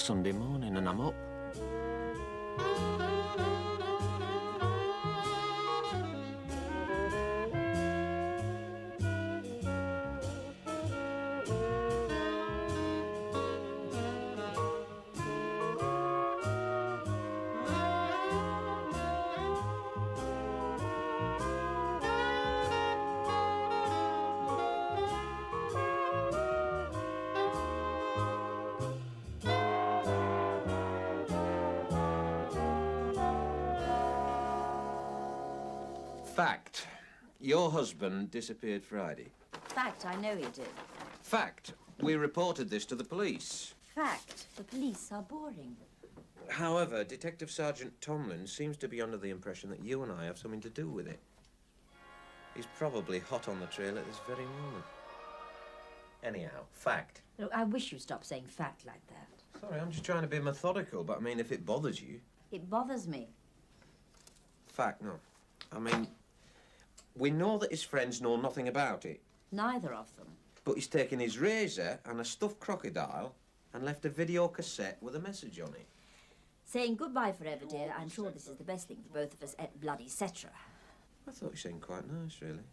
Sunday morning and I'm up. Fact. Your husband disappeared Friday. Fact, I know he did. Fact. We reported this to the police. Fact, the police are boring. However, Detective Sergeant Tomlin seems to be under the impression that you and I have something to do with it. He's probably hot on the trail at this very moment. Anyhow, fact. Look, I wish you'd stop saying fact like that. Sorry, I'm just trying to be methodical, but I mean, if it bothers you... It bothers me. Fact, no. I mean, we know that his friends know nothing about it. Neither of them. But he's taken his razor and a stuffed crocodile and left a video cassette with a message on it. Saying goodbye forever, dear. I'm sure this is the best thing for both of us et bloody cetera. I thought you seemed quite nice, really.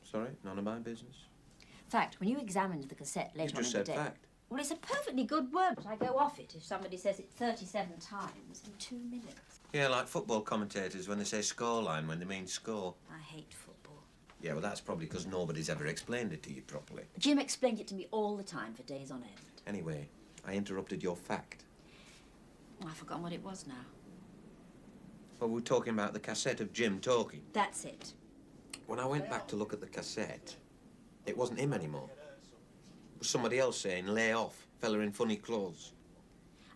Sorry, none of my business. Fact, when you examined the cassette later on in the day... You just said fact. Well, it's a perfectly good word, but I go off it if somebody says it 37 times in 2 minutes. Yeah, like football commentators when they say scoreline when they mean score. I hate football. Yeah, well, that's probably because nobody's ever explained it to you properly. Jim explained it to me all the time for days on end. Anyway, I interrupted your fact. I've forgotten what it was now. Well, we were talking about the cassette of Jim talking. That's it. When I went back to look at the cassette, it wasn't him anymore. It was somebody else saying, lay off, fella in funny clothes.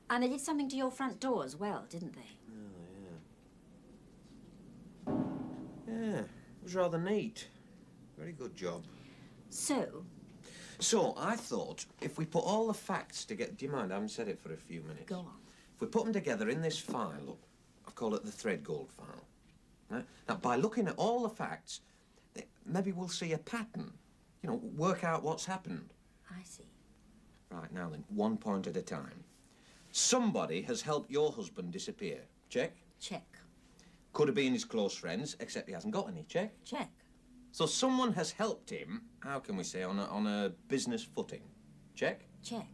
And they did something to your front door as well, didn't they? Oh, yeah. Yeah, it was rather neat. Very good job. So, I thought if we put all the facts together... Do you mind? I haven't said it for a few minutes. go on. If we put them together in this file, look, I call it the thread gold file. Right? Now, by looking at all the facts, maybe we'll see a pattern. You know, work out what's happened. I see. Right, now then, one point at a time. Somebody has helped your husband disappear. Check? Check. Could have been his close friends, except he hasn't got any. Check? Check. So someone has helped him, how can we say, on a business footing. Check? Check.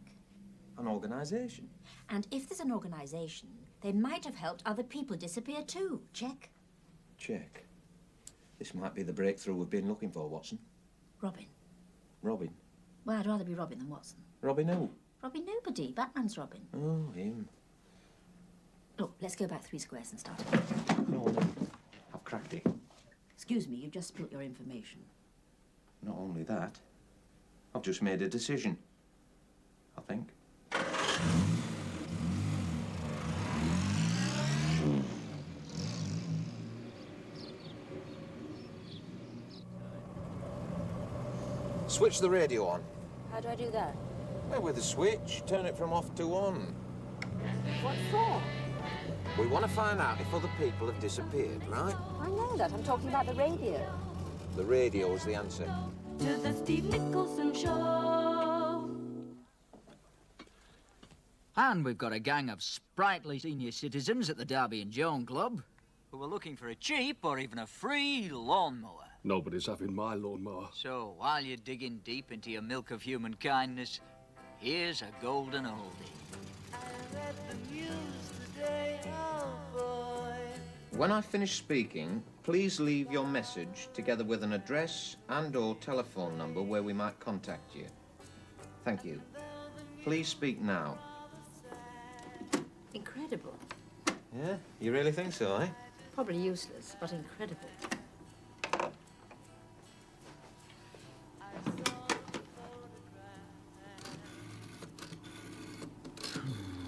An organisation. And if there's an organisation, they might have helped other people disappear too. Check. Check. This might be the breakthrough we've been looking for, Watson. Robin. Robin? Well, I'd rather be Robin than Watson. Robin who? Robin nobody. Batman's Robin. Oh, him. Look, let's go back 3 squares and start. No, no. I've cracked it. Excuse me, you've just spilt your information. Not only that, I've just made a decision. I think. Switch the radio on. How do I do that? Well, with the switch, turn it from off to on. What for? We want to find out if other people have disappeared, right? I know that. I'm talking about the radio. The radio's the answer. To the Steve Nicholson Show. And we've got a gang of sprightly senior citizens at the Derby and Joan Club who are looking for a cheap or even a free lawnmower. Nobody's having my lawnmower. So, while you're digging deep into your milk of human kindness, here's a golden oldie. When I finish speaking, please leave your message together with an address and/or telephone number where we might contact you. Thank you. Please speak now. Incredible. Yeah? You really think so, eh? Probably useless, but incredible.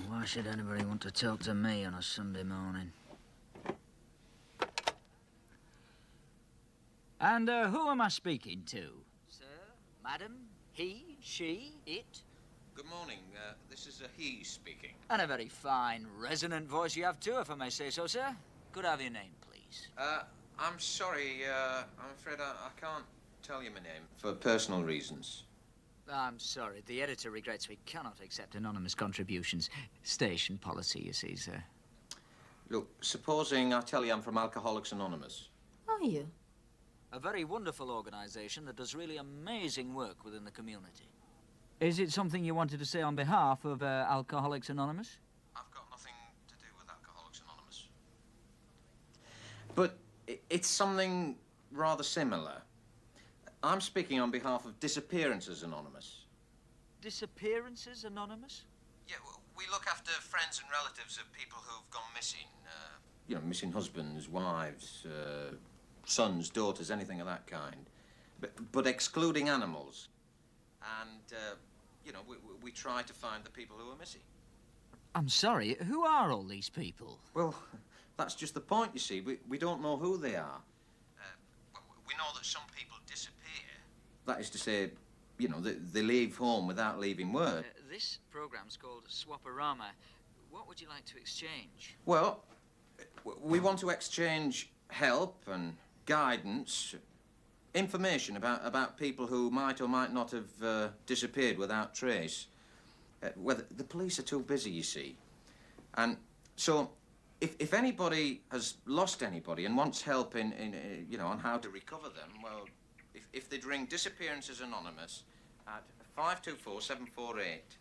Why should anybody want to talk to me on a Sunday morning? And who am I speaking to? Sir, madam, he, she, it? Good morning. This is he speaking. And a very fine, resonant voice you have too, if I may say so, sir. Could I have your name, please? I'm sorry. I'm afraid I can't tell you my name for personal reasons. I'm sorry. The editor regrets we cannot accept anonymous contributions. Station policy, you see, sir. Look, supposing I tell you I'm from Alcoholics Anonymous. Are you? A very wonderful organisation that does really amazing work within the community. Is it something you wanted to say on behalf of Alcoholics Anonymous? I've got nothing to do with Alcoholics Anonymous. But it's something rather similar. I'm speaking on behalf of Disappearances Anonymous. Disappearances Anonymous? Yeah, we look after friends and relatives of people who've gone missing. You know, missing husbands, wives, sons, daughters, anything of that kind. But excluding animals. And, you know, we try to find the people who are missing. I'm sorry, who are all these people? Well, that's just the point, you see. We don't know who they are. We know that some people disappear. That is to say, you know, they leave home without leaving word. This programme's called Swaparama. What would you like to exchange? Well, we want to exchange help and guidance, information about people who might or might not have disappeared without trace. Whether the police are too busy, you see. And so, if anybody has lost anybody and wants help in you know, on how to recover them, well, if they'd ring Disappearances Anonymous at 524-748.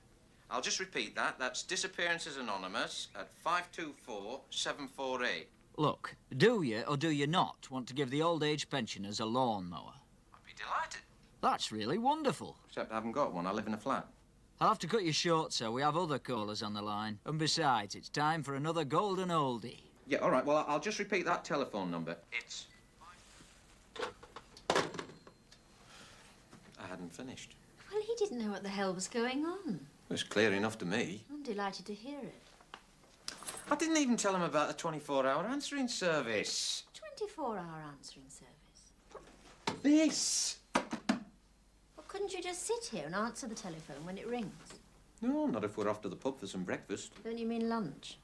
I'll just repeat that. That's Disappearances Anonymous at 524-748. Look, do you or do you not want to give the old age pensioners a lawnmower? I'd be delighted. That's really wonderful. Except I haven't got one. I live in a flat. I'll have to cut you short, sir. We have other callers on the line. And besides, it's time for another golden oldie. Yeah, all right. Well, I'll just repeat that telephone number. It's... I hadn't finished. Well, he didn't know what the hell was going on. It was clear enough to me. I'm delighted to hear it. I didn't even tell him about the 24-hour answering service. 24-hour answering service. This! Well, couldn't you just sit here and answer the telephone when it rings? No, not if we're off to the pub for some breakfast. Don't you mean lunch?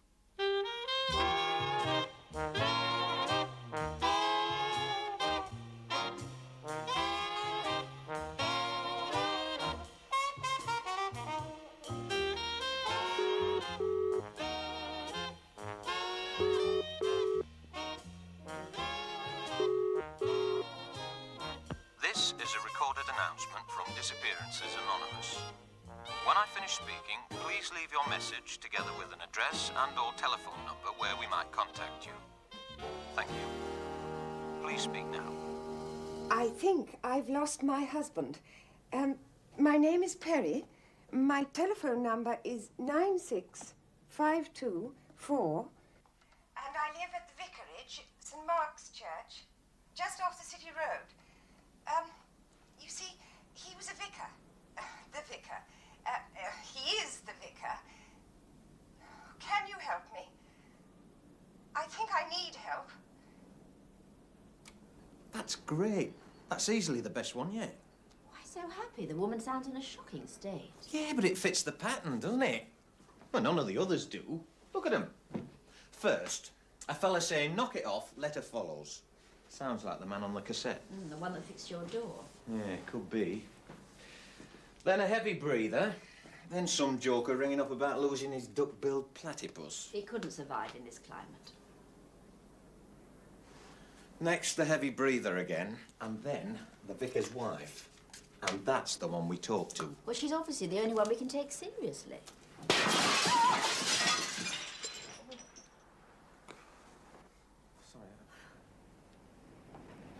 This is a recorded announcement from Disappearances Anonymous. When I finish speaking, please leave your message together with an address and/or telephone number where we might contact you. Thank you. Please speak now. I think I've lost my husband. My name is Perry. My telephone number is 96524. And I live at the Vicarage, St. Mark's Church, just off the city road. You see, he was a vicar. The vicar. He is the vicar. Can you help me? I think I need help. That's great. That's easily the best one yet. Why so happy? The woman sounds in a shocking state. Yeah, but it fits the pattern, doesn't it? Well, none of the others do. Look at them. First, a fella saying, knock it off, letter follows. Sounds like the man on the cassette. The one that fixed your door. Yeah, could be. Then a heavy breather. Then some joker ringing up about losing his duck-billed platypus. He couldn't survive in this climate. Next, the heavy breather again. And then the vicar's wife. And that's the one we talk to. Well, she's obviously the only one we can take seriously. Sorry.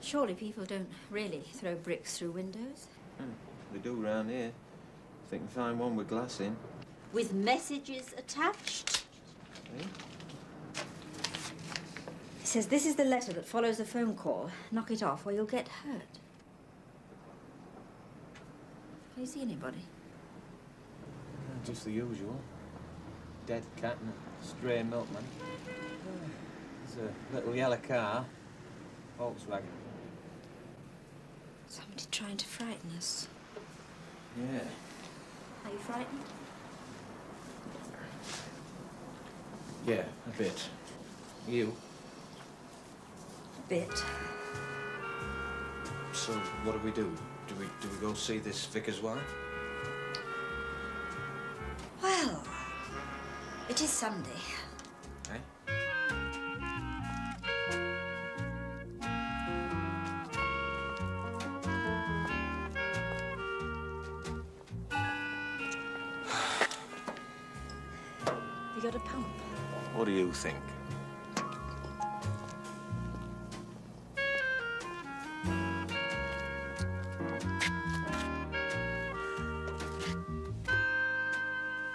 Surely people don't really throw bricks through windows. They do round here. If they can find one with glass in. With messages attached? Eh? It says, this is the letter that follows the phone call. Knock it off or you'll get hurt. Can you see anybody? Just the usual. Dead cat and a stray milkman. There's a little yellow car. Volkswagen. Somebody trying to frighten us. Yeah. Are you frightened? Yeah, a bit. You? A bit. So, what do? Do we go see this vicar's wife? Sunday. Eh? You got a pump? What do you think?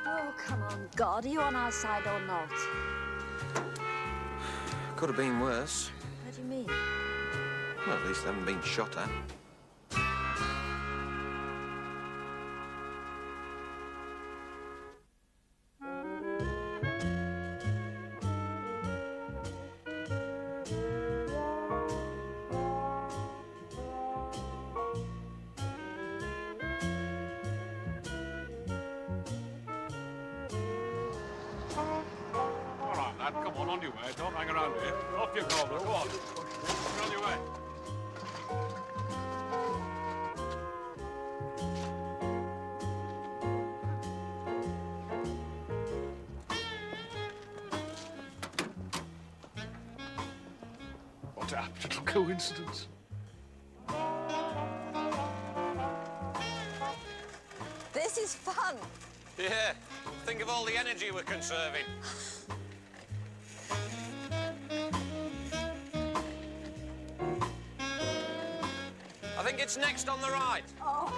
Oh, come on, God. Are you on our side or not? Could have been worse. What do you mean? Well, at least they haven't been shot at. All right, lad, come on your way. Don't hang around here. Off you go, go on. You're on your way. What a apt little coincidence. This is fun. Yeah. Think of all the energy we're conserving. I think it's next on the right. Oh.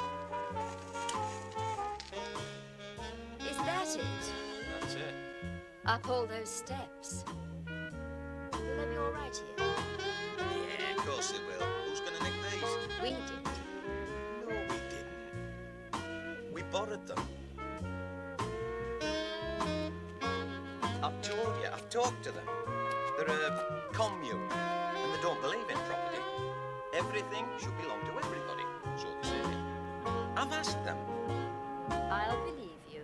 Is that it? That's it. Up all those steps. Will they be all right here? Yeah, of course it will. Who's going to nick these? We did. No, we didn't. We borrowed them. I've told you, I've talked to them. They're a commune, and they don't believe in property. Everything should belong to everybody, so they say. I've asked them. I'll believe you.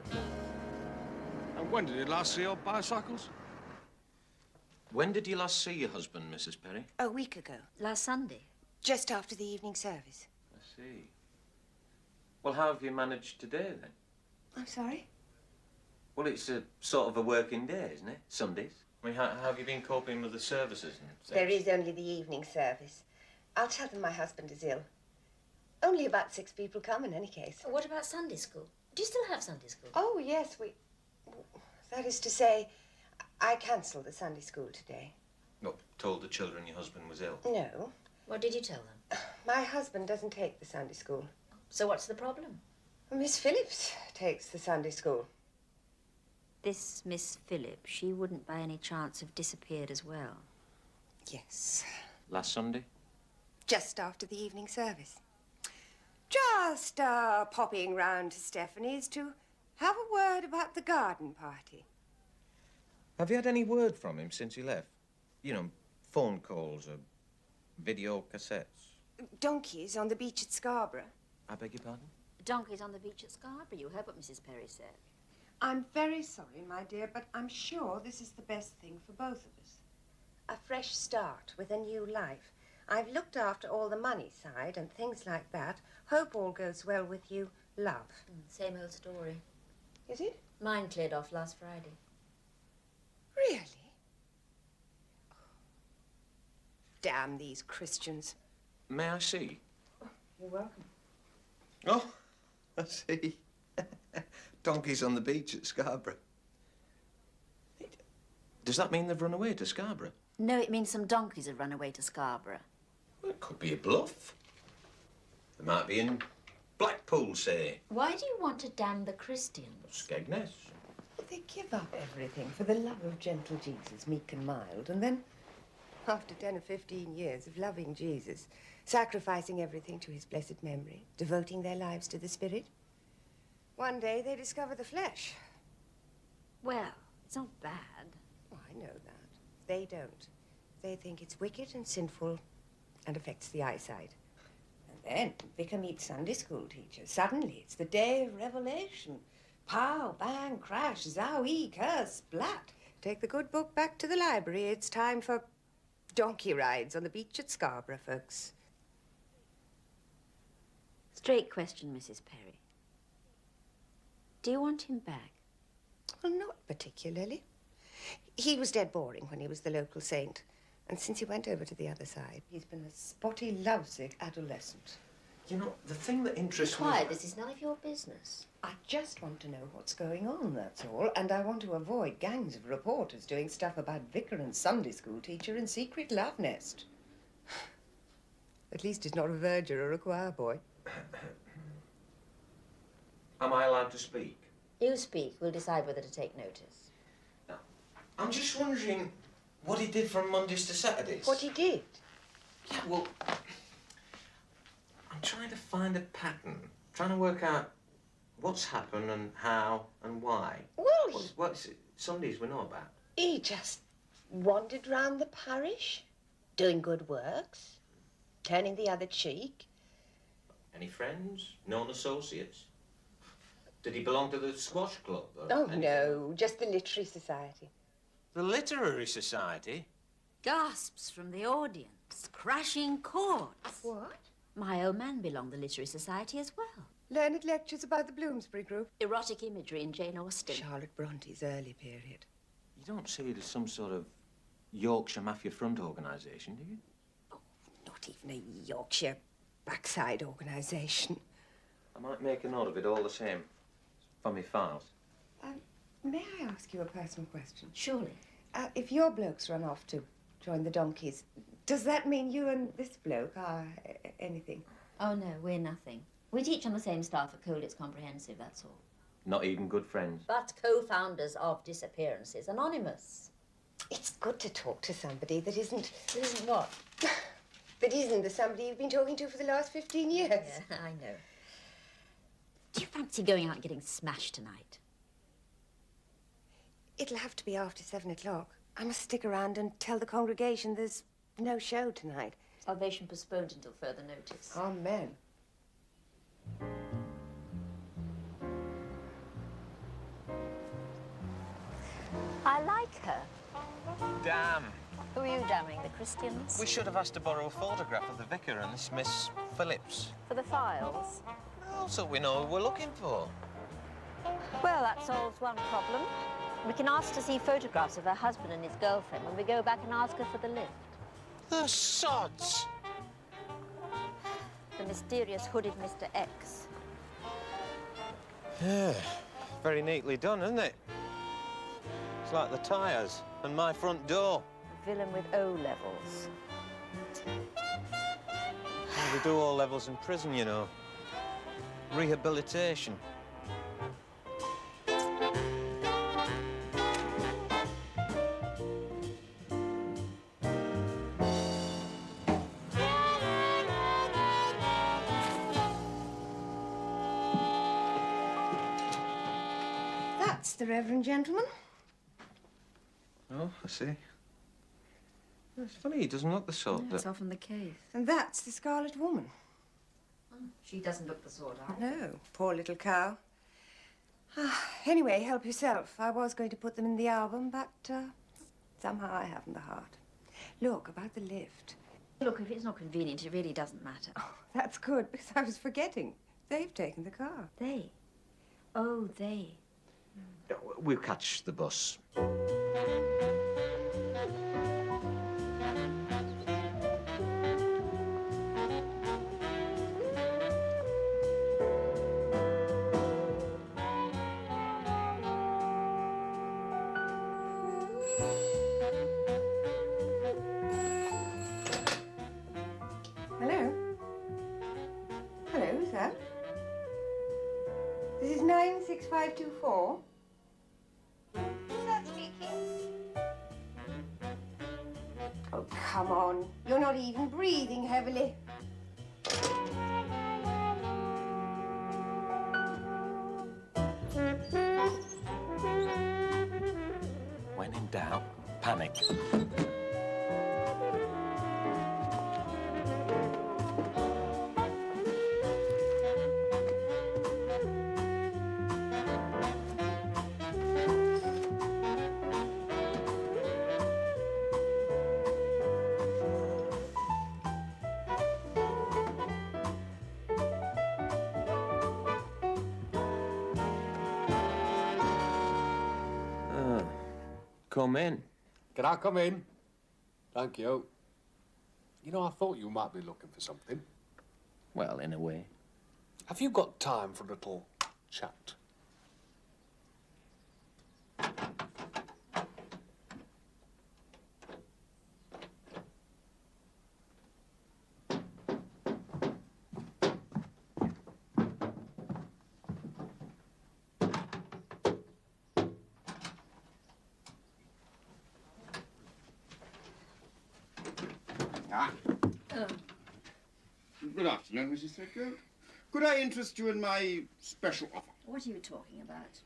And when did you last see your bicycles? When did you last see your husband, Mrs. Perry? A week ago, Last Sunday. just after the evening service. I see. Well, how have you managed today, then? I'm sorry? Well, it's a sort of a working day, isn't it? Sundays. I mean, how have you been coping with the services and things? There is only the evening service. I'll tell them my husband is ill. Only about 6 people come in any case. What about Sunday school? Do you still have Sunday school? Oh, yes, that is to say, I cancelled the Sunday school today. What, told the children your husband was ill? No, What did you tell them? my husband doesn't take the Sunday school. So what's the problem? Miss Phillips takes the Sunday school. This Miss Phillips, she wouldn't by any chance have disappeared as well. Yes, Last Sunday? just after the evening service. Just popping round to Stephanie's to have a word about the garden party. Have you had any word from him since he left? You know, phone calls or video cassettes? Donkeys on the beach at Scarborough. I beg your pardon? Donkeys on the beach at Scarborough. You heard what Mrs. Perry said. I'm very sorry, my dear, but I'm sure this is the best thing for both of us. A fresh start with a new life. I've looked after all the money side and things like that. Hope all goes well with you. Love. Same old story. Is it? Mine cleared off last Friday. Really? Damn these Christians. May I see? You're welcome. Oh, I see. Donkeys on the beach at Scarborough. Does that mean they've run away to Scarborough? No, it means some donkeys have run away to Scarborough. Well, it could be a bluff. They might be in Blackpool, say. Why do you want to damn the Christians? Skegness. They give up everything for the love of gentle Jesus, meek and mild, and then, after 10 or 15 years of loving Jesus, sacrificing everything to his blessed memory, devoting their lives to the Spirit, one day they discover the flesh. Well, it's not bad. Oh, I know that. They don't. They think it's wicked and sinful and affects the eyesight. And then Vicar meets Sunday school teacher. Suddenly, it's the day of revelation. Pow, bang, crash, zowie, curse, splat. Take the good book back to the library. It's time for donkey rides on the beach at Scarborough, folks. Straight question, Mrs. Perry. Do you want him back? Well, not particularly. He was dead boring when he was the local saint. And since he went over to the other side, he's been a spotty, lovesick adolescent. You know, the thing that interests me... Quiet, this is none of your business. I just want to know what's going on, that's all. And I want to avoid gangs of reporters doing stuff about vicar and Sunday school teacher and secret love nest. At least he's not a verger or a choir boy. Am I allowed to speak? You speak. We'll decide whether to take notice. No. I'm just wondering what he did from Mondays to Saturdays. What he did? Yeah, well, I'm trying to find a pattern. Trying to work out what's happened and how and why. Well, What's it? Sundays we know about. he just wandered round the parish, doing good works, turning the other cheek. Any friends? Known associates? Did he belong to the squash club? Or Oh, anything? no, just the literary society. The Literary Society? Gasps from the audience. Crashing chords. What? My old man belonged to the Literary Society as well. Learned lectures about the Bloomsbury Group. Erotic imagery in Jane Austen. Charlotte Bronte's early period. You don't see it as some sort of Yorkshire Mafia Front organisation, do you? Not even a Yorkshire backside organisation. I might make a note of it all the same. For me files. May I ask you a personal question? Surely. If your blokes run off to join the donkeys, does that mean you and this bloke are anything? Oh, no, we're nothing. We teach on the same staff at Colditz Comprehensive, that's all. Not even good friends. But co-founders of Disappearances Anonymous. It's good to talk to somebody that isn't... This isn't what? that isn't the somebody you've been talking to for the last 15 years. Yeah, I know. Do you fancy going out and getting smashed tonight? It'll have to be after 7 o'clock. I must stick around and tell the congregation there's no show tonight. Salvation postponed until further notice. Amen. I like her. Damn. Who are you damning, the Christians? We should have asked to borrow a photograph of the vicar and this Miss Phillips. For the files? Well, so we know who we're looking for. Well, that solves one problem. We can ask to see photographs of her husband and his girlfriend when we go back and ask her for the lift. The sods! The mysterious hooded Mr. X. Yeah, very neatly done, isn't it? It's like the tyres and my front door. A villain with O-levels. Well, they do all levels in prison, you know. Rehabilitation. That's the Reverend gentleman. Oh, I see. It's funny, he doesn't look the sort That's that... often the case. And that's the Scarlet Woman. She doesn't look the sort either. No, poor little cow. Anyway, help yourself. I was going to put them in the album, but somehow I haven't the heart. Look, about the lift. Look, if it's not convenient, it really doesn't matter. Oh, that's good, because I was forgetting. They've taken the car. They? Oh, they. We'll catch the bus. Hello? Hello, who's that? This is 96524. Who's that speaking? Oh, come on. You're not even breathing heavily. When in doubt, panic. Come in. Can I come in? Thank you. You know, I thought you might be looking for something. Well, in a way. Have you got time for a little chat? Good afternoon, Mrs. Threadgill. Could I interest you in my special offer? What are you talking about?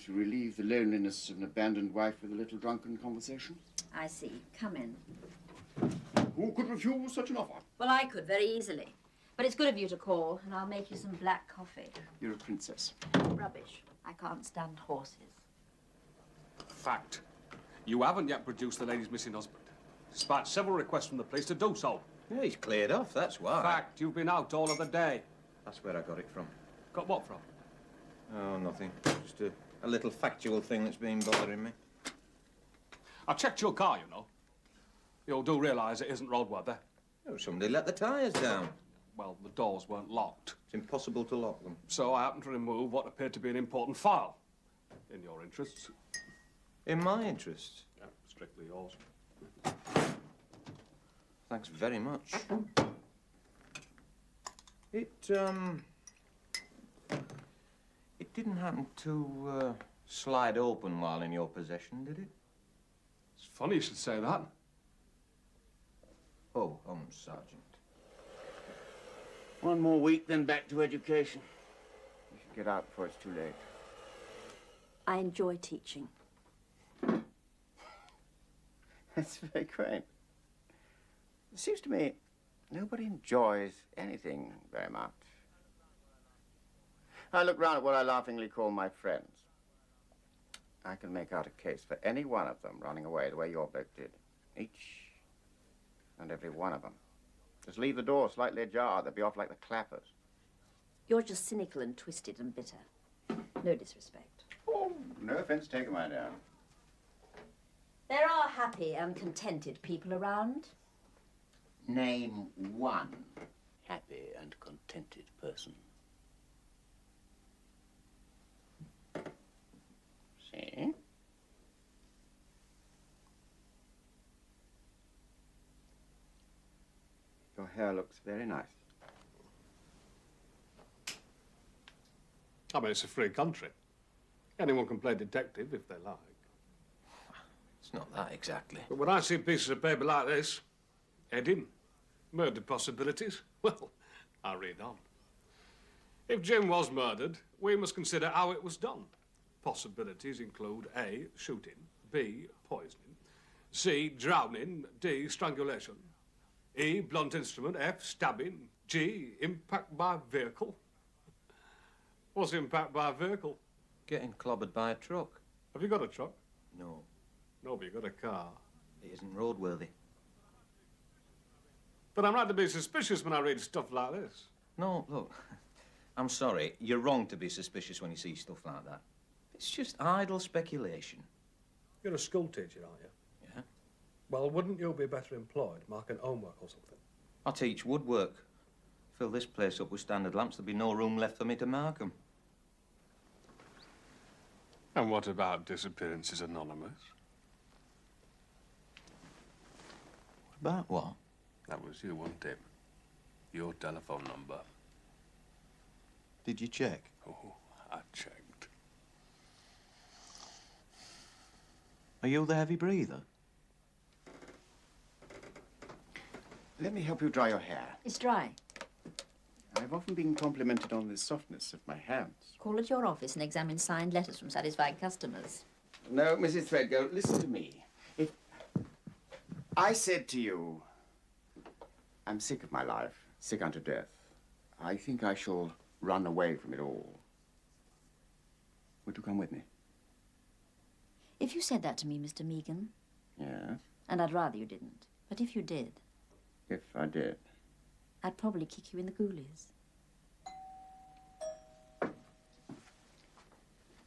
To relieve the loneliness of an abandoned wife with a little drunken conversation? I see. Come in. Who could refuse such an offer? Well, I could very easily. But it's good of you to call, and I'll make you some black coffee. You're a princess. Rubbish. I can't stand horses. Fact. You haven't yet produced the lady's missing husband, despite several requests from the police to do so. Yeah, he's cleared off, that's why. Fact. You've been out all of the day. That's where I got it from. Got what from? Oh, nothing. Just a little factual thing that's been bothering me. I checked your car, you know. You do realise it isn't roadworthy. Oh, somebody let the tyres down. Well, the doors weren't locked. It's impossible to lock them. So I happened to remove what appeared to be an important file. In your interests. In my interests. Yeah, strictly yours. Thanks very much. It didn't happen to slide open while in your possession, did it? It's funny you should say that. Oh, Sergeant. One more week, then back to education. You should get out before it's too late. I enjoy teaching. That's very quaint. It seems to me nobody enjoys anything very much. I look round at what I laughingly call my friends. I can make out a case for any one of them running away the way your bloke did. Each and every one of them. Just leave the door slightly ajar, they'll be off like the clappers. You're just cynical and twisted and bitter. No disrespect. Oh, no offense taken, my dear. There are happy and contented people around. Name one happy and contented person. See? Your hair looks very nice. I mean, it's a free country. Anyone can play detective if they like. It's not that exactly. But when I see pieces of paper like this, heading, murder possibilities, well, I read on. If Jim was murdered, we must consider how it was done. Possibilities include A, shooting, B, poisoning, C, drowning, D, strangulation, E, blunt instrument, F, stabbing, G, impact by vehicle. What's impact by vehicle? Getting clobbered by a truck. Have you got a truck? No, No, but you got a car. it isn't roadworthy. But I'm right to be suspicious when I read stuff like this. No, look, I'm sorry. You're wrong to be suspicious when you see stuff like that. It's just idle speculation. You're a school teacher, aren't you? Yeah? Well, wouldn't you be better employed marking homework or something? I teach woodwork. Fill this place up with standard lamps, there'll be no room left for me to mark them. And what about Disappearances Anonymous? About what? That was you, wasn't it? Your telephone number. Did you check? Oh, I checked. Are you the heavy breather? Let me help you dry your hair. It's dry. I've often been complimented on the softness of my hands. Call at your office and examine signed letters from satisfied customers. No, Mrs. Threadgill, listen to me. If I said to you, I'm sick of my life, sick unto death, I think I shall run away from it all. Would you come with me? If you said that to me, Mr. Meagan, Yes, and I'd rather you didn't, but if you did, if I did. I'd probably kick you in the ghoulies.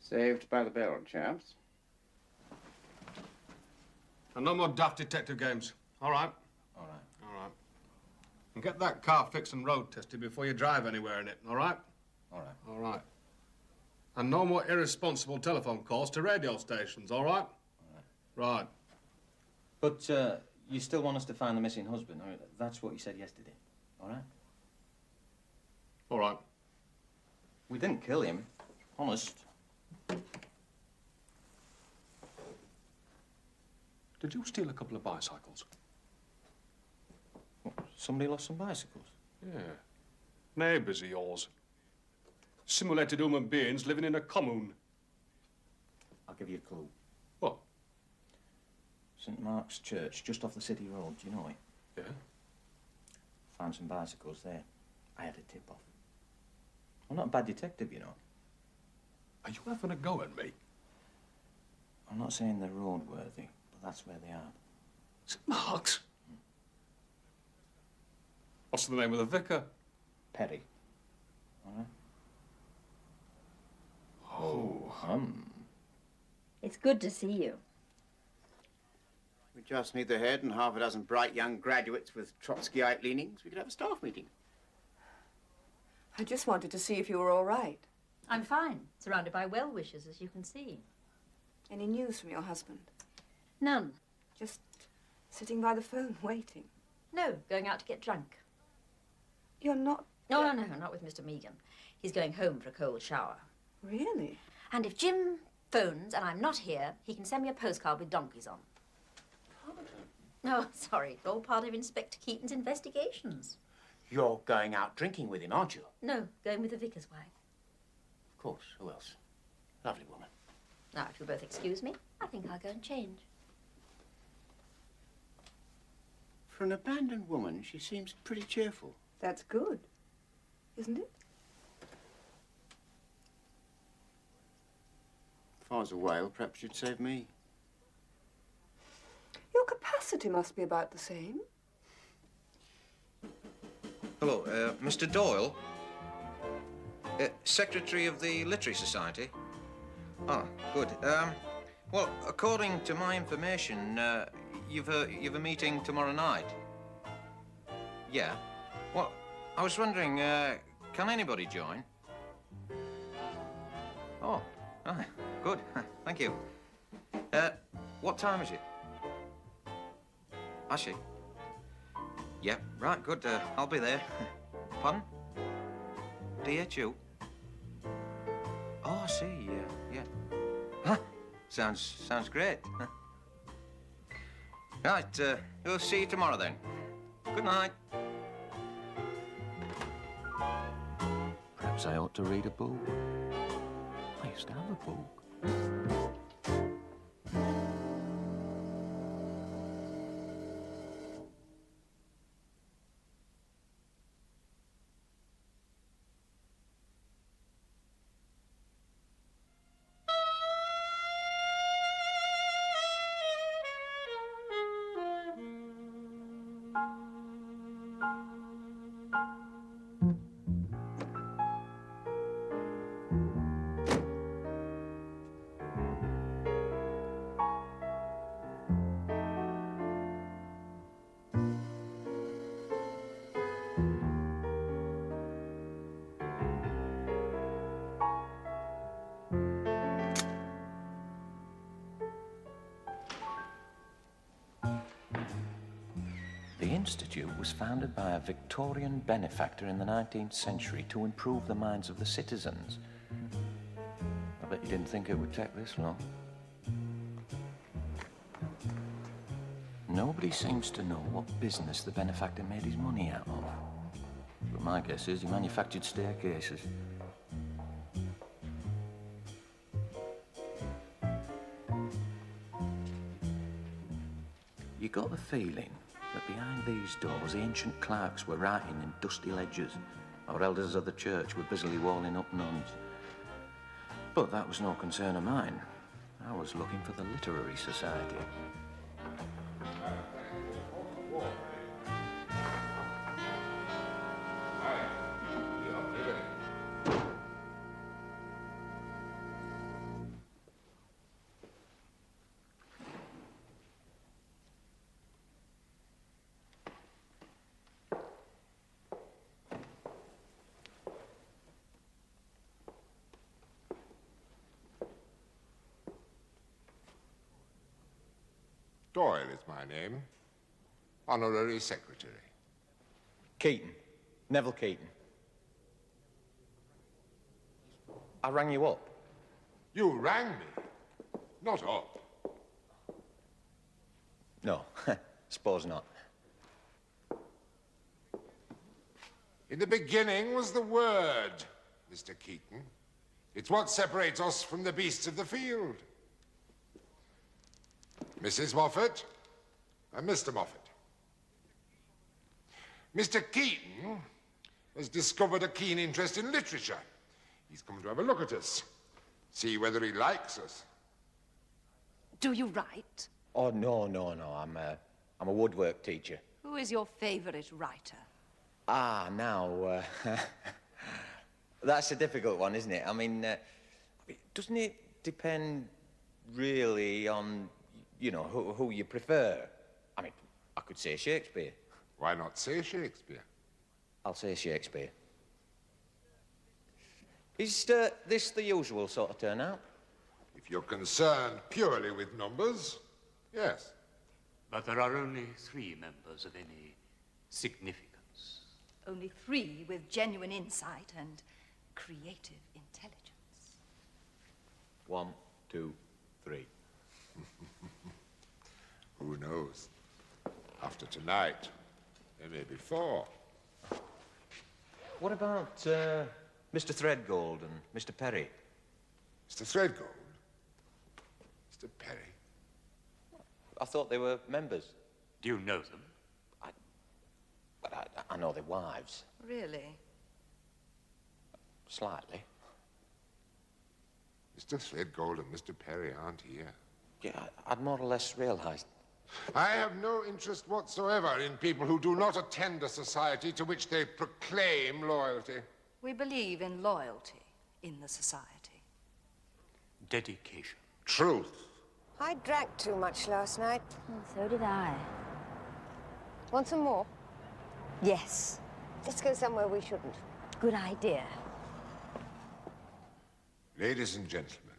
Saved by the bell, chaps. And no more daft detective games. All right? All right. All right. And get that car fixed and road tested before you drive anywhere in it, all right? All right. All right. And no more irresponsible telephone calls to radio stations, all right? All right. Right. But you still want us to find the missing husband? Or that's what you said yesterday. All right? All right. We didn't kill him. Honest. Did you steal a couple of bicycles? What, somebody lost some bicycles? Yeah. Neighbours of yours. Simulated human beings living in a commune. I'll give you a clue. What? St. Mark's Church, just off the city road. Do you know it? Yeah? Found some bicycles there. I had a tip-off. I'm not a bad detective, you know. Are you having a go at me? I'm not saying they're roadworthy, but that's where they are. St. Mark's? What's the name of the vicar? Perry. All right? Oh. It's good to see you. We just need the head and half a dozen bright young graduates with Trotskyite leanings. We could have a staff meeting. I just wanted to see if you were all right. I'm fine, surrounded by well-wishers, as you can see. Any news from your husband? None. Just sitting by the phone, waiting. No, going out to get drunk. You're not... No, not with Mr. Megan. He's going home for a cold shower. Really? And if Jim phones and I'm not here, he can send me a postcard with donkeys on. No, sorry, it's all part of Inspector Keaton's investigations. You're going out drinking with him, aren't you? No, going with the vicar's wife. Of course. Who else? Lovely woman. Now, if you'll both excuse me, I think I'll go and change. For an abandoned woman, she seems pretty cheerful. That's good, isn't it? If I was a whale, perhaps you'd save me. Your capacity must be about the same. Hello, Mr. Doyle? Secretary of the Literary Society? Ah, good. Well, according to my information, you've a meeting tomorrow night. Yeah. Well, I was wondering, can anybody join? Oh, right. Good. Thank you. What time is it? I see. Yeah, right, good. I'll be there. Pardon? DHU? Oh, I see, yeah. Huh? Sounds great. Right, we'll see you tomorrow then. Good night. Perhaps I ought to read a book. I used to have a book. The Institute was founded by a Victorian benefactor in the 19th century to improve the minds of the citizens. I bet you didn't think it would take this long. Nobody seems to know what business the benefactor made his money out of. But my guess is he manufactured staircases. You got the feeling that behind these doors, ancient clerks were writing in dusty ledgers, or elders of the church were busily walling up nuns. But that was no concern of mine. I was looking for the Literary Society. Doyle is my name. Honorary Secretary. Keaton. Neville Keaton. I rang you up. You rang me? Not up. No, suppose not. In the beginning was the Word, Mr. Keaton. It's what separates us from the beasts of the field. Mrs. Moffat and Mr. Moffat. Mr. Keaton has discovered a keen interest in literature. He's come to have a look at us, see whether he likes us. Do you write? Oh, no. I'm a woodwork teacher. Who is your favorite writer? Now, that's a difficult one, isn't it? I mean, doesn't it depend really on, you know, who you prefer? I mean, I could say Shakespeare. Why not say Shakespeare? I'll say Shakespeare. Is this the usual sort of turnout? If you're concerned purely with numbers, yes. But there are only 3 members of any significance. Only 3 with genuine insight and creative intelligence. 1, 2, 3. Who knows? After tonight, there may be 4. What about Mr. Threadgold and Mr. Perry? Mr. Threadgold? Mr. Perry? I thought they were members. Do you know them? I know their wives. Really? Slightly. Mr. Threadgold and Mr. Perry aren't here. Yeah, I'd more or less realised. I have no interest whatsoever in people who do not attend a society to which they proclaim loyalty. We believe in loyalty in the society. Dedication. Truth. I drank too much last night. So did I. Want some more? Yes. Let's go somewhere we shouldn't. Good idea. Ladies and gentlemen,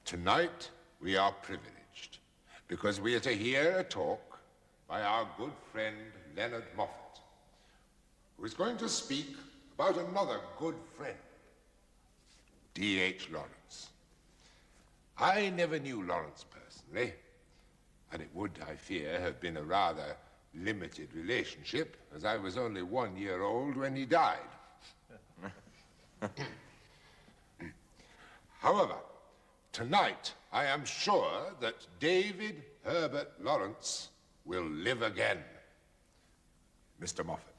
tonight we are privileged because we are to hear a talk by our good friend Leonard Moffat, who is going to speak about another good friend, D.H. Lawrence. I never knew Lawrence personally, and it would, I fear, have been a rather limited relationship, as I was only 1 year old when he died. However, tonight I am sure that David Herbert Lawrence will live again. Mr. Moffat.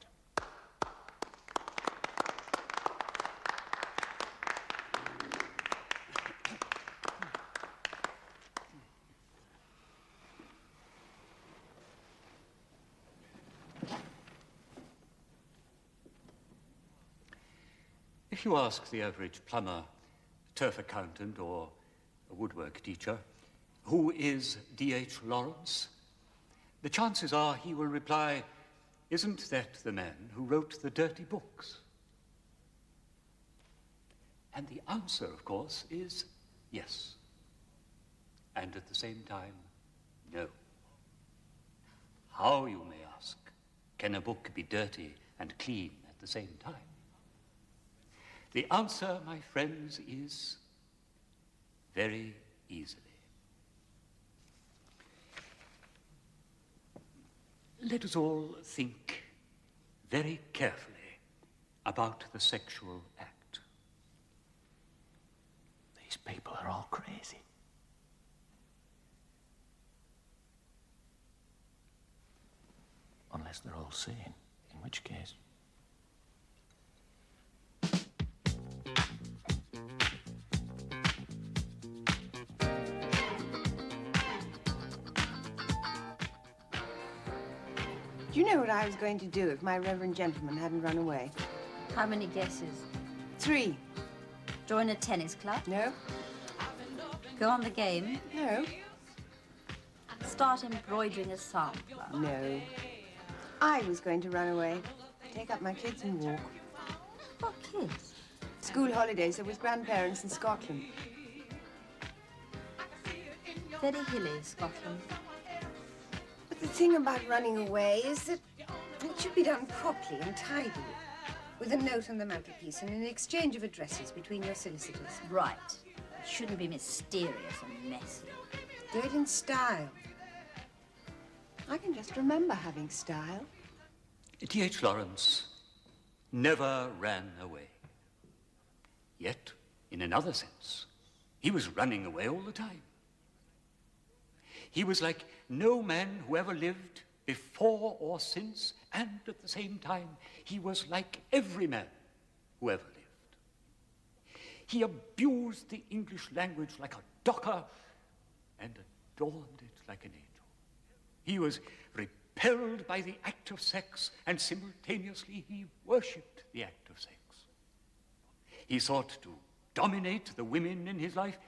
If you ask the average plumber, turf accountant, or a woodwork teacher, who is D.H. Lawrence, the chances are he will reply, isn't that the man who wrote the dirty books? And the answer, of course, is yes. And at the same time, no. How, you may ask, can a book be dirty and clean at the same time? The answer, my friends, is very easily. Let us all think very carefully about the sexual act. These people are all crazy. Unless they're all sane, in which case... Do you know what I was going to do if my reverend gentleman hadn't run away? How many guesses? 3. Join a tennis club? No? Go on the game? No? Start embroidering a sampler? No. I was going to run away, take up my kids and walk. What kids? School holidays, I was grandparents in Scotland. Very hilly, Scotland. The thing about running away is that it should be done properly and tidy, with a note on the mantelpiece and an exchange of addresses between your solicitors. Right. It shouldn't be mysterious and messy. Do it in style. I can just remember having style. D.H. Lawrence never ran away. Yet, in another sense, he was running away all the time. He was like no man who ever lived before or since, and at the same time, he was like every man who ever lived. He abused the English language like a docker and adorned it like an angel. He was repelled by the act of sex, and simultaneously he worshipped the act of sex. He sought to dominate the women in his life,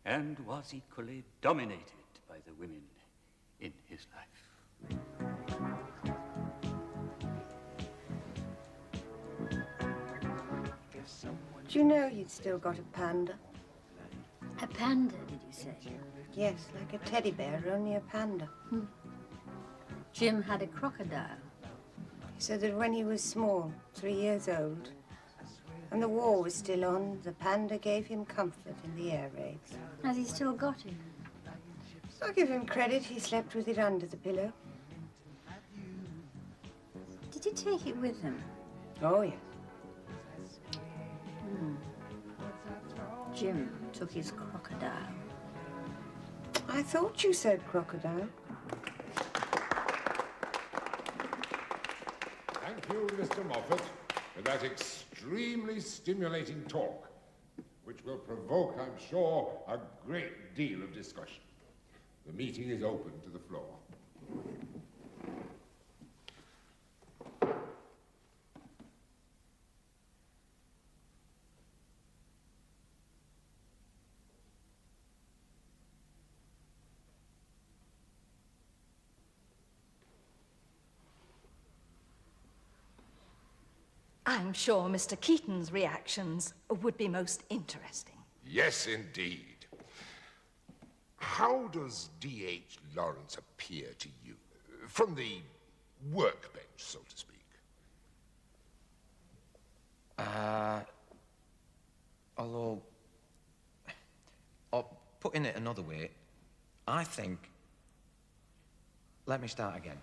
and was equally dominated by the women in his life. Do you know you'd still got a panda? A panda, did you say? Yes, like a teddy bear, only a panda. Jim had a crocodile. He said that when he was small, 3 years old, and the war was still on, the panda gave him comfort in the air raids. Has he still got it? I'll give him credit. He slept with it under the pillow. Did he take it with him? Oh, yes. Jim took his crocodile. I thought you said crocodile. Thank you, Mr. Moffat, for that extremely stimulating talk, which will provoke, I'm sure, a great deal of discussion. The meeting is open to the floor. I'm sure Mr. Keaton's reactions would be most interesting. Yes, indeed. How does D.H. Lawrence appear to you? From the workbench, so to speak. Although, or putting it another way, I think... Let me start again.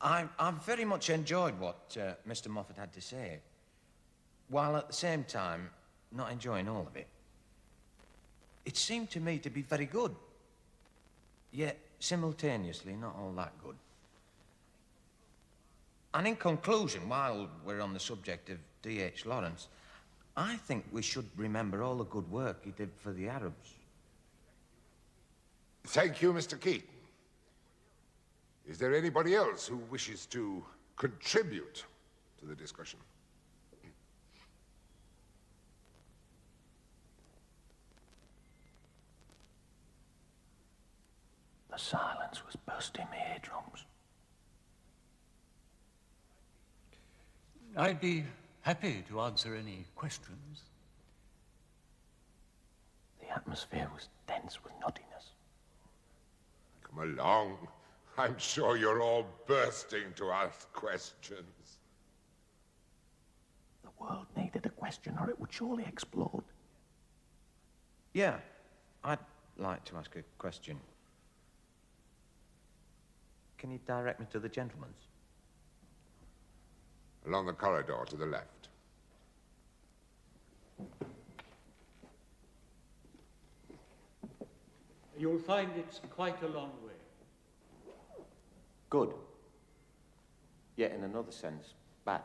I've very much enjoyed what Mr. Moffat had to say, while at the same time not enjoying all of it. It seemed to me to be very good, yet simultaneously not all that good. And in conclusion, while we're on the subject of D.H. Lawrence, I think we should remember all the good work he did for the Arabs. Thank you, Mr. Keaton. Is there anybody else who wishes to contribute to the discussion? The silence was bursting my eardrums. I'd be happy to answer any questions. The atmosphere was dense with nuttiness. Come along. I'm sure you're all bursting to ask questions. The world needed a question or it would surely explode. Yeah, I'd like to ask a question. Can you direct me to the gentleman's? Along the corridor to the left. You'll find it's quite a long way. Good. Yet in another sense, bad.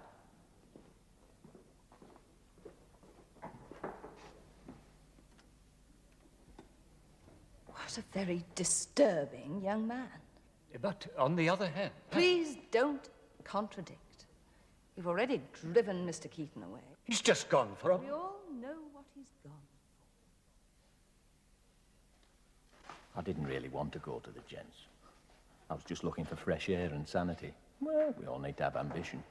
What a very disturbing young man. But on the other hand... Please don't contradict. You've already driven Mr. Keaton away. He's just gone for a... We all know what he's gone I didn't really want to go to the gents. I was just looking for fresh air and sanity. Well, we all need to have ambition.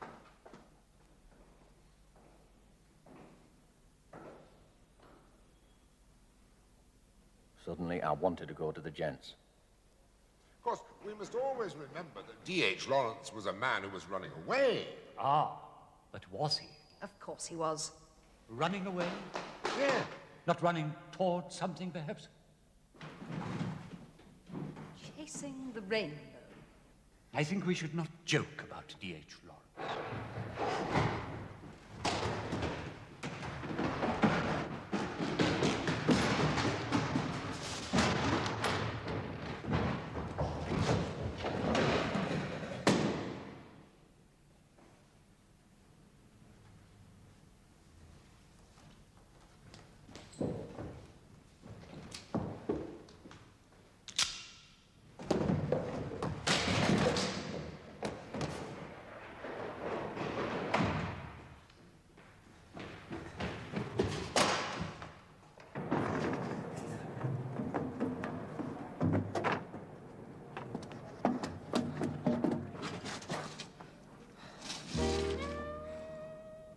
Suddenly, I wanted to go to the gents. Of course, we must always remember that D.H. Lawrence was a man who was running away. Ah, but was he? Of course he was. Running away? Yeah. Not running toward something, perhaps? Chasing the rainbow. I think we should not joke about D.H. Lawrence.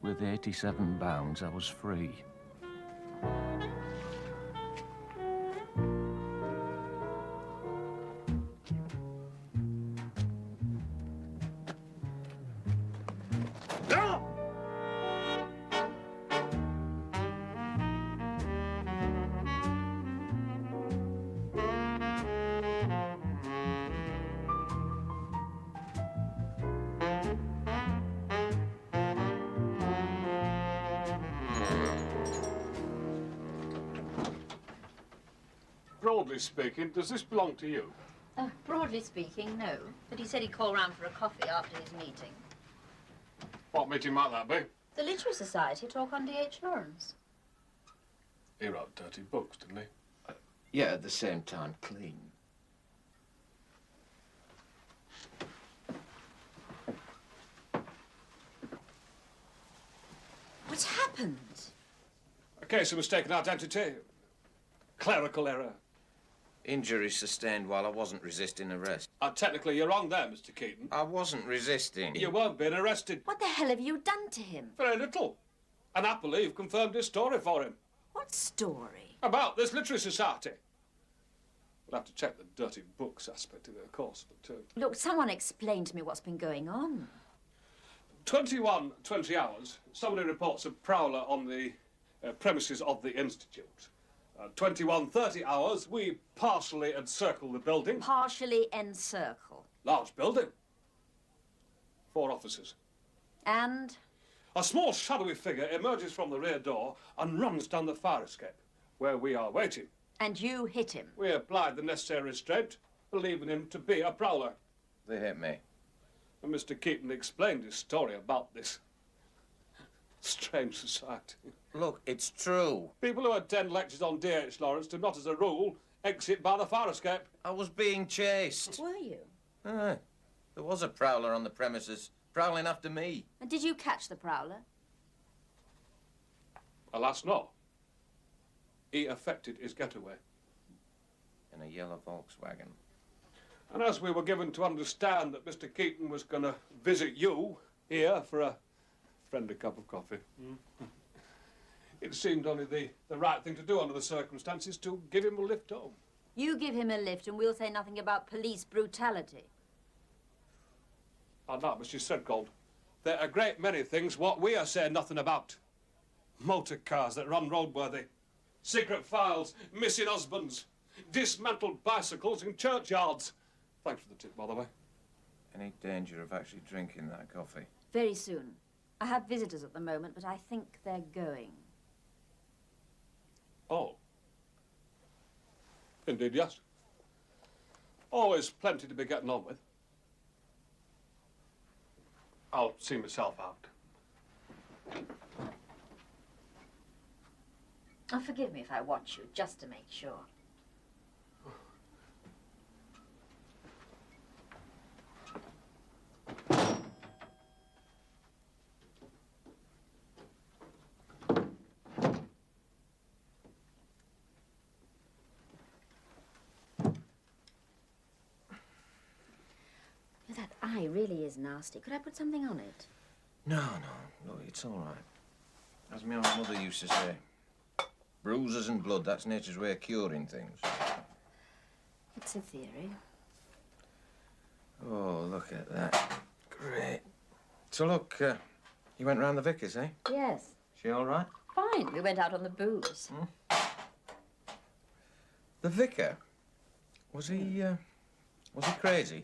With 87 pounds, I was free. Broadly speaking, does this belong to you? Broadly speaking, no. But he said he'd call round for a coffee after his meeting. What meeting might that be? The Literary Society talk on D.H. Lawrence. He wrote dirty books, didn't he? Yeah, at the same time, clean. What's happened? A case of mistaken identity. Clerical error. Injury sustained while I wasn't resisting arrest. Technically, you're wrong there, Mr. Keaton. I wasn't resisting. You weren't being arrested. What the hell have you done to him? Very little. And happily, you've confirmed his story for him. What story? About this literary society. We'll have to check the dirty books aspect of it, of course, but... Look, someone explain to me what's been going on. 21:20 hours, somebody reports a prowler on the premises of the Institute. 21:30 hours, we partially encircle the building. Partially encircle. Large building. 4 officers. And? A small shadowy figure emerges from the rear door and runs down the fire escape, where we are waiting. And you hit him? We applied the necessary restraint, believing him to be a prowler. They hit me. And Mr. Keaton explained his story about this strange society. Look, it's true. People who attend lectures on D.H. Lawrence do not, as a rule, exit by the fire escape. I was being chased. Were you? Aye. There was a prowler on the premises, prowling after me. And did you catch the prowler? Alas, no. He effected his getaway. In a yellow Volkswagen. And as we were given to understand that Mr. Keaton was going to visit you here for a friendly cup of coffee, it seemed only the right thing to do under the circumstances to give him a lift home. You give him a lift and we'll say nothing about police brutality. Oh, no, Mrs. Threadgold. There are a great many things what we are saying nothing about. Motor cars that run roadworthy, secret files, missing husbands, dismantled bicycles in churchyards. Thanks for the tip, by the way. Any danger of actually drinking that coffee? Very soon. I have visitors at the moment, but I think they're going. Oh. Indeed, yes. Always plenty to be getting on with. I'll see myself out. Oh, forgive me if I watch you, just to make sure. That eye really is nasty. Could I put something on it? No, look, it's all right. As my old mother used to say, bruises and blood, that's nature's way of curing things. It's a theory. Oh, look at that. Great. So, look, you went round the Vicar's, eh? Yes. She all right? Fine. We went out on the booze. The Vicar? Was he crazy?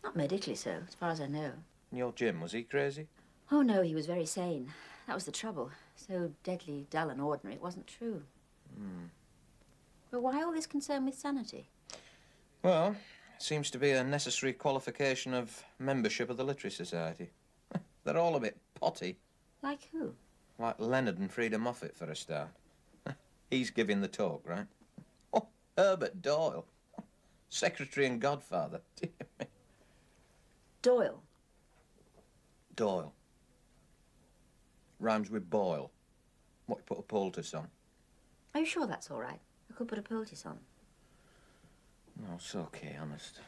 Not medically so, as far as I know. And your Jim, was he crazy? Oh, no, he was very sane. That was the trouble. So deadly dull and ordinary, it wasn't true. But why all this concern with sanity? Well, it seems to be a necessary qualification of membership of the Literary Society. They're all a bit potty. Like who? Like Leonard and Frida Moffat, for a start. He's giving the talk, right? Oh, Herbert Doyle. Secretary and godfather. Doyle. Doyle. Rhymes with Boyle. What you put a poultice on. Are you sure that's all right? I could put a poultice on. No, it's okay, honest.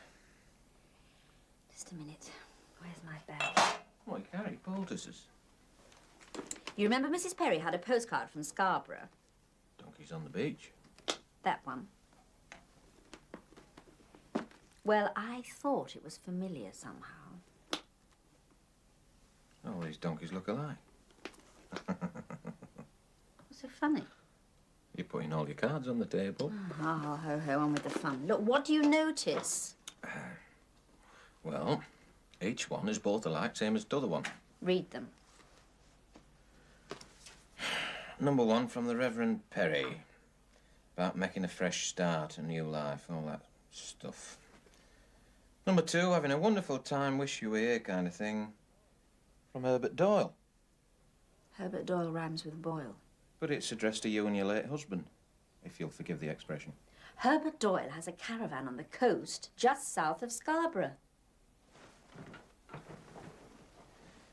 Just a minute. Where's my bag? Oh, you carry poultices. You remember Mrs. Perry had a postcard from Scarborough? Donkeys on the beach. That one. Well, I thought it was familiar somehow. Oh, these donkeys look alike. What's so funny? You're putting all your cards on the table. Oh, ho, ho, on with the fun. Look, what do you notice? Well, each one is both alike, same as the other one. Read them. Number 1 from the Reverend Perry. About making a fresh start, a new life, all that stuff. Number 2, having a wonderful time, wish you were here kind of thing. From Herbert Doyle. Herbert Doyle rhymes with Boyle. But it's addressed to you and your late husband, if you'll forgive the expression. Herbert Doyle has a caravan on the coast just south of Scarborough.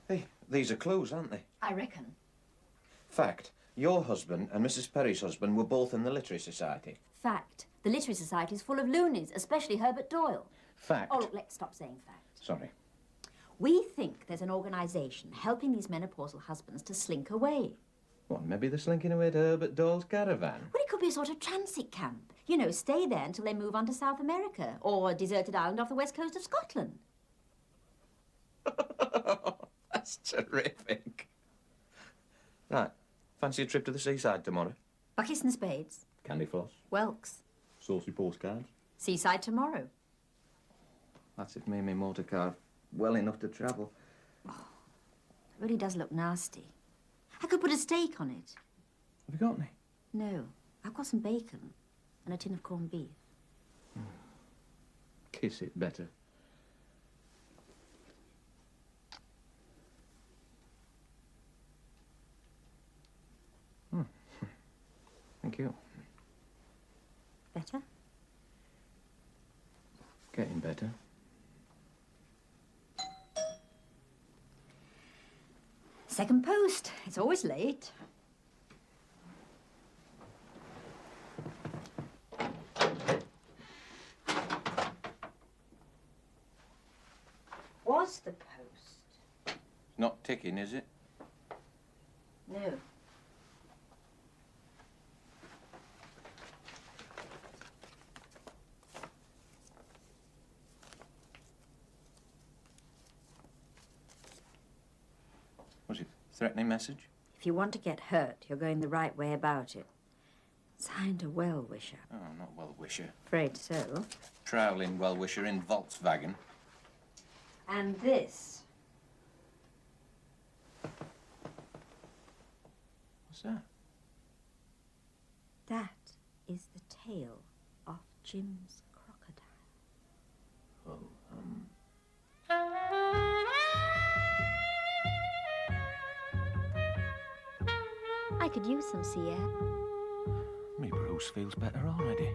Hey, these are clues, aren't they? I reckon. Fact, your husband and Mrs. Perry's husband were both in the Literary Society. Fact. The Literary Society is full of loonies, especially Herbert Doyle. Fact. Oh, look, let's stop saying fact. Sorry. We think there's an organisation helping these menopausal husbands to slink away. Well, maybe they're slinking away to Herbert Doyle's caravan. Well, it could be a sort of transit camp. You know, stay there until they move on to South America or a deserted island off the west coast of Scotland. That's terrific. Right. Fancy a trip to the seaside tomorrow? Buckets and spades. Candy floss. Whelks. Saucy postcards. Seaside tomorrow. That's if me and my motor car well enough to travel. Oh, it really does look nasty. I could put a steak on it. Have you got any? No. I've got some bacon and a tin of corned beef. Kiss it better. Thank you. Better? Getting better. Second post. It's always late. Was the post? Not ticking, is it? No. Was it a threatening message? If you want to get hurt, you're going the right way about it. Signed a well-wisher. Oh, not well-wisher. Afraid so. Travelling well-wisher in Volkswagen. And this. What's that? That is the tail of Jim's crocodile. I could use some sea air. Me Bruce feels better already.